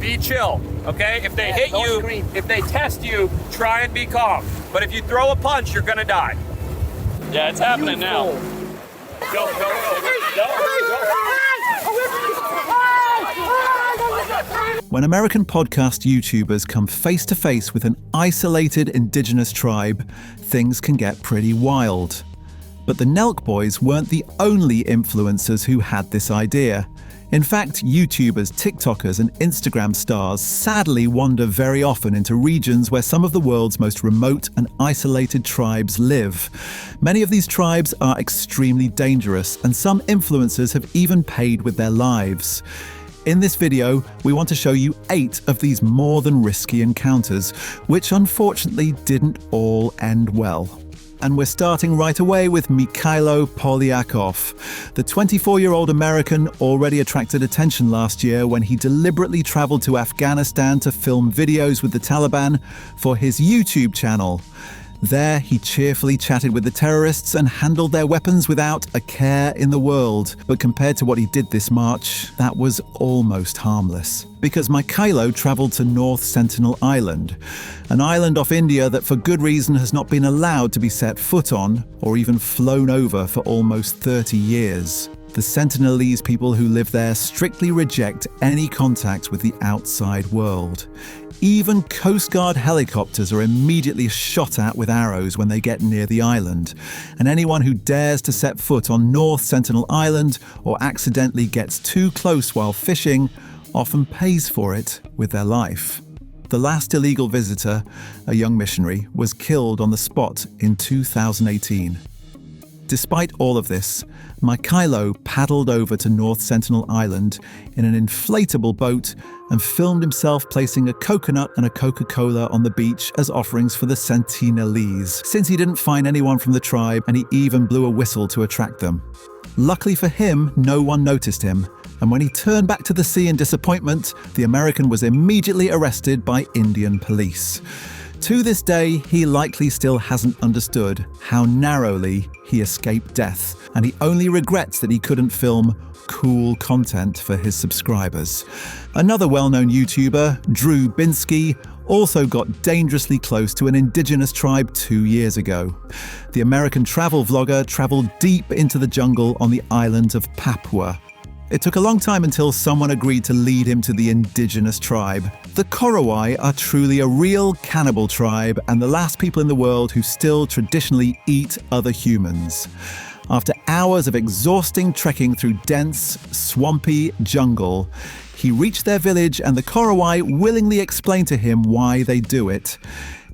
be chill, okay? If they hit you, if they test you, try and be calm. But if you throw a punch, you're gonna die. Yeah, it's happening now. Go. When American podcast YouTubers come face to face with an isolated indigenous tribe, things can get pretty wild. But the Nelk Boys weren't the only influencers who had this idea. In fact, YouTubers, TikTokers, and Instagram stars sadly wander very often into regions where some of the world's most remote and isolated tribes live. Many of these tribes are extremely dangerous, and some influencers have even paid with their lives. In this video, we want to show you 8 of these more than risky encounters, which unfortunately didn't all end well. And we're starting right away with Mikhailo Polyakov. The 24-year-old American already attracted attention last year when he deliberately traveled to Afghanistan to film videos with the Taliban for his YouTube channel. There, he cheerfully chatted with the terrorists and handled their weapons without a care in the world. But compared to what he did this March, that was almost harmless. Because Mikhailo traveled to North Sentinel Island, an island off India that for good reason has not been allowed to be set foot on or even flown over for almost 30 years. The Sentinelese people who live there strictly reject any contact with the outside world. Even Coast Guard helicopters are immediately shot at with arrows when they get near the island, and anyone who dares to set foot on North Sentinel Island or accidentally gets too close while fishing often pays for it with their life. The last illegal visitor, a young missionary, was killed on the spot in 2018. Despite all of this, Mikhailo paddled over to North Sentinel Island in an inflatable boat and filmed himself placing a coconut and a Coca-Cola on the beach as offerings for the Sentinelese, since he didn't find anyone from the tribe and he even blew a whistle to attract them. Luckily for him, no one noticed him, and when he turned back to the sea in disappointment, the American was immediately arrested by Indian police. To this day, he likely still hasn't understood how narrowly he escaped death, and he only regrets that he couldn't film cool content for his subscribers. Another well-known YouTuber, Drew Binsky, also got dangerously close to an indigenous tribe 2 years ago. The American travel vlogger traveled deep into the jungle on the island of Papua. It took a long time until someone agreed to lead him to the indigenous tribe. The Korowai are truly a real cannibal tribe and the last people in the world who still traditionally eat other humans. After hours of exhausting trekking through dense, swampy jungle, he reached their village and the Korowai willingly explained to him why they do it.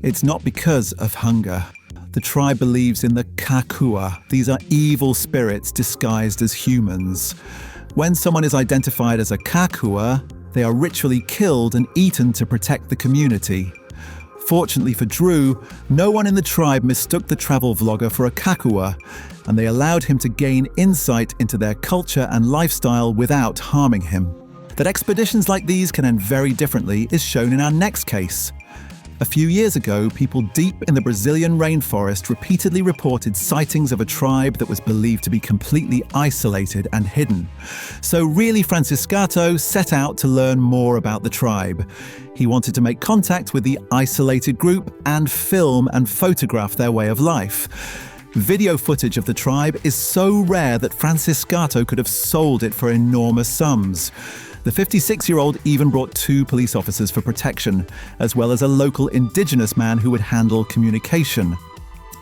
It's not because of hunger. The tribe believes in the Kakua. These are evil spirits disguised as humans. When someone is identified as a Kakua, they are ritually killed and eaten to protect the community. Fortunately for Drew, no one in the tribe mistook the travel vlogger for a Kakua, and they allowed him to gain insight into their culture and lifestyle without harming him. That expeditions like these can end very differently is shown in our next case. A few years ago, people deep in the Brazilian rainforest repeatedly reported sightings of a tribe that was believed to be completely isolated and hidden. So really, Franciscato set out to learn more about the tribe. He wanted to make contact with the isolated group and film and photograph their way of life. Video footage of the tribe is so rare that Franciscato could have sold it for enormous sums. The 56-year-old even brought 2 police officers for protection, as well as a local indigenous man who would handle communication.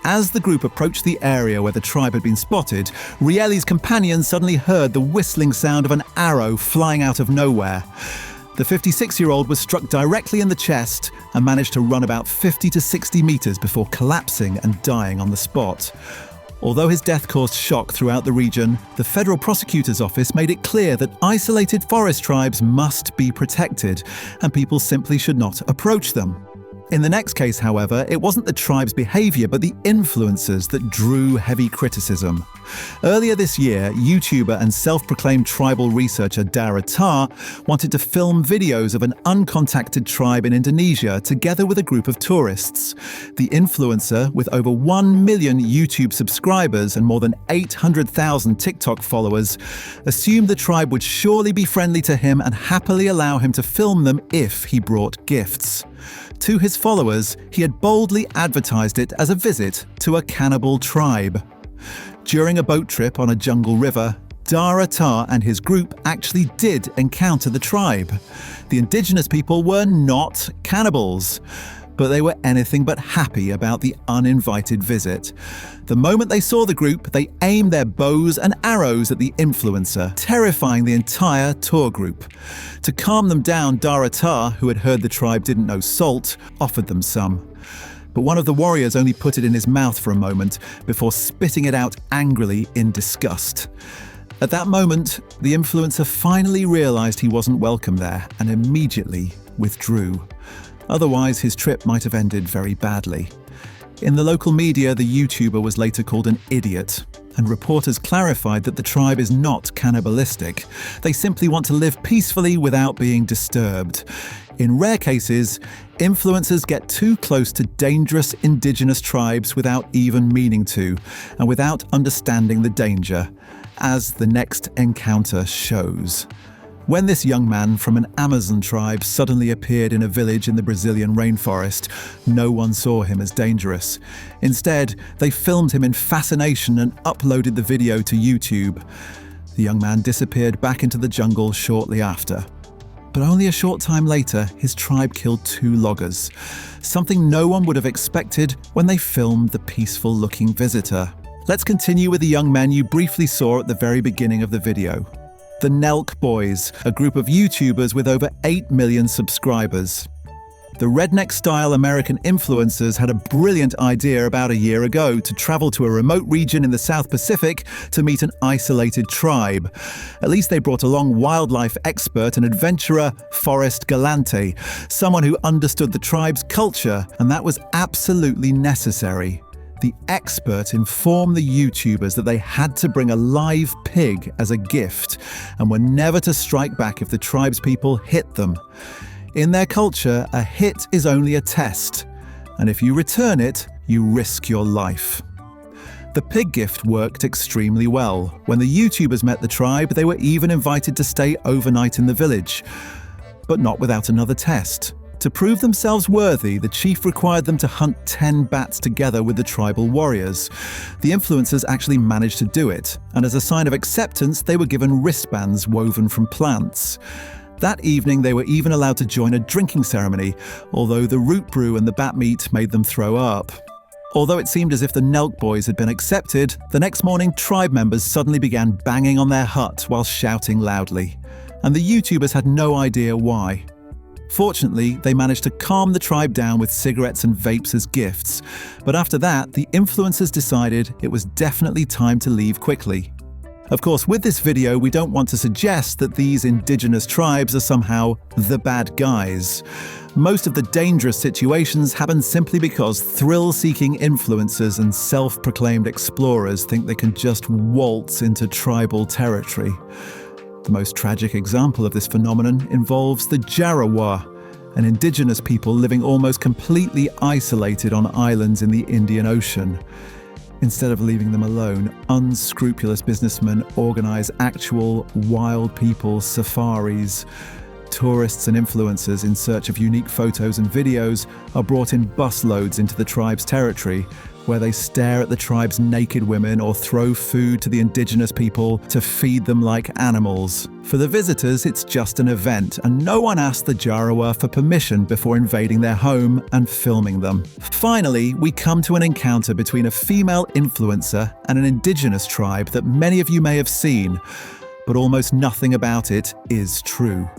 As the group approached the area where the tribe had been spotted, Rielli's companion suddenly heard the whistling sound of an arrow flying out of nowhere. The 56-year-old was struck directly in the chest and managed to run about 50 to 60 meters before collapsing and dying on the spot. Although his death caused shock throughout the region, the federal prosecutor's office made it clear that isolated forest tribes must be protected, and people simply should not approach them. In the next case, however, it wasn't the tribe's behavior, but the influencers that drew heavy criticism. Earlier this year, YouTuber and self-proclaimed tribal researcher Dara Tar wanted to film videos of an uncontacted tribe in Indonesia together with a group of tourists. The influencer, with over 1 million YouTube subscribers and more than 800,000 TikTok followers, assumed the tribe would surely be friendly to him and happily allow him to film them if he brought gifts. To his followers, he had boldly advertised it as a visit to a cannibal tribe. During a boat trip on a jungle river, Dara Tar and his group actually did encounter the tribe. The indigenous people were not cannibals, but they were anything but happy about the uninvited visit. The moment they saw the group, they aimed their bows and arrows at the influencer, terrifying the entire tour group. To calm them down, Dara Tar, who had heard the tribe didn't know salt, offered them some. But one of the warriors only put it in his mouth for a moment before spitting it out angrily in disgust. At that moment, the influencer finally realized he wasn't welcome there and immediately withdrew. Otherwise, his trip might have ended very badly. In the local media, the YouTuber was later called an idiot, and reporters clarified that the tribe is not cannibalistic. They simply want to live peacefully without being disturbed. In rare cases, influencers get too close to dangerous indigenous tribes without even meaning to, and without understanding the danger, as the next encounter shows. When this young man from an Amazon tribe suddenly appeared in a village in the Brazilian rainforest, no one saw him as dangerous. Instead, they filmed him in fascination and uploaded the video to YouTube. The young man disappeared back into the jungle shortly after. But only a short time later, his tribe killed 2 loggers, something no one would have expected when they filmed the peaceful-looking visitor. Let's continue with the young men you briefly saw at the very beginning of the video. The Nelk Boys, a group of YouTubers with over 8 million subscribers. The redneck-style American influencers had a brilliant idea about a year ago to travel to a remote region in the South Pacific to meet an isolated tribe. At least they brought along wildlife expert and adventurer Forrest Galante, someone who understood the tribe's culture, and that was absolutely necessary. The expert informed the YouTubers that they had to bring a live pig as a gift and were never to strike back if the tribe's people hit them. In their culture, a hit is only a test, and if you return it, you risk your life. The pig gift worked extremely well. When the YouTubers met the tribe, they were even invited to stay overnight in the village, but not without another test. To prove themselves worthy, the chief required them to hunt 10 bats together with the tribal warriors. The influencers actually managed to do it, and as a sign of acceptance, they were given wristbands woven from plants. That evening, they were even allowed to join a drinking ceremony, although the root brew and the bat meat made them throw up. Although it seemed as if the Nelk Boys had been accepted, the next morning, tribe members suddenly began banging on their hut while shouting loudly, and the YouTubers had no idea why. Fortunately, they managed to calm the tribe down with cigarettes and vapes as gifts, but after that, the influencers decided it was definitely time to leave quickly. Of course, with this video, we don't want to suggest that these indigenous tribes are somehow the bad guys. Most of the dangerous situations happen simply because thrill-seeking influencers and self-proclaimed explorers think they can just waltz into tribal territory. The most tragic example of this phenomenon involves the Jarawar, an indigenous people living almost completely isolated on islands in the Indian Ocean. Instead of leaving them alone, unscrupulous businessmen organize actual wild people safaris. Tourists and influencers in search of unique photos and videos are brought in busloads into the tribe's territory, where they stare at the tribe's naked women or throw food to the indigenous people to feed them like animals. For the visitors, it's just an event, and no one asked the Jarawar for permission before invading their home and filming them. Finally, we come to an encounter between a female influencer and an indigenous tribe that many of you may have seen, but almost nothing about it is true.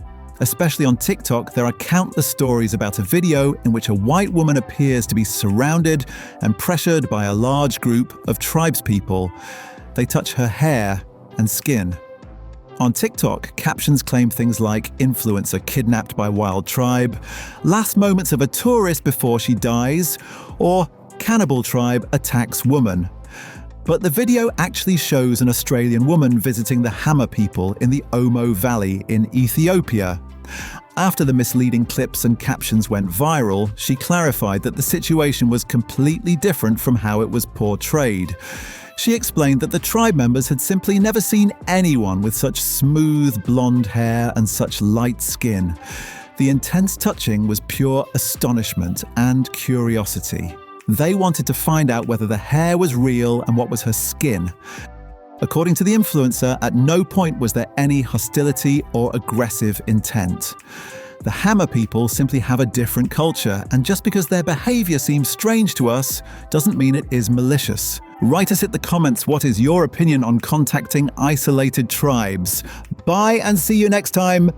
Especially on TikTok, there are countless stories about a video in which a white woman appears to be surrounded and pressured by a large group of tribespeople. They touch her hair and skin. On TikTok, captions claim things like influencer kidnapped by wild tribe, last moments of a tourist before she dies, or cannibal tribe attacks woman. But the video actually shows an Australian woman visiting the Hammer people in the Omo Valley in Ethiopia. After the misleading clips and captions went viral, she clarified that the situation was completely different from how it was portrayed. She explained that the tribe members had simply never seen anyone with such smooth blonde hair and such light skin. The intense touching was pure astonishment and curiosity. They wanted to find out whether the hair was real and what was her skin. According to the influencer, at no point was there any hostility or aggressive intent. The Hammer people simply have a different culture, and just because their behaviour seems strange to us doesn't mean it is malicious. Write us in the comments what is your opinion on contacting isolated tribes. Bye and see you next time.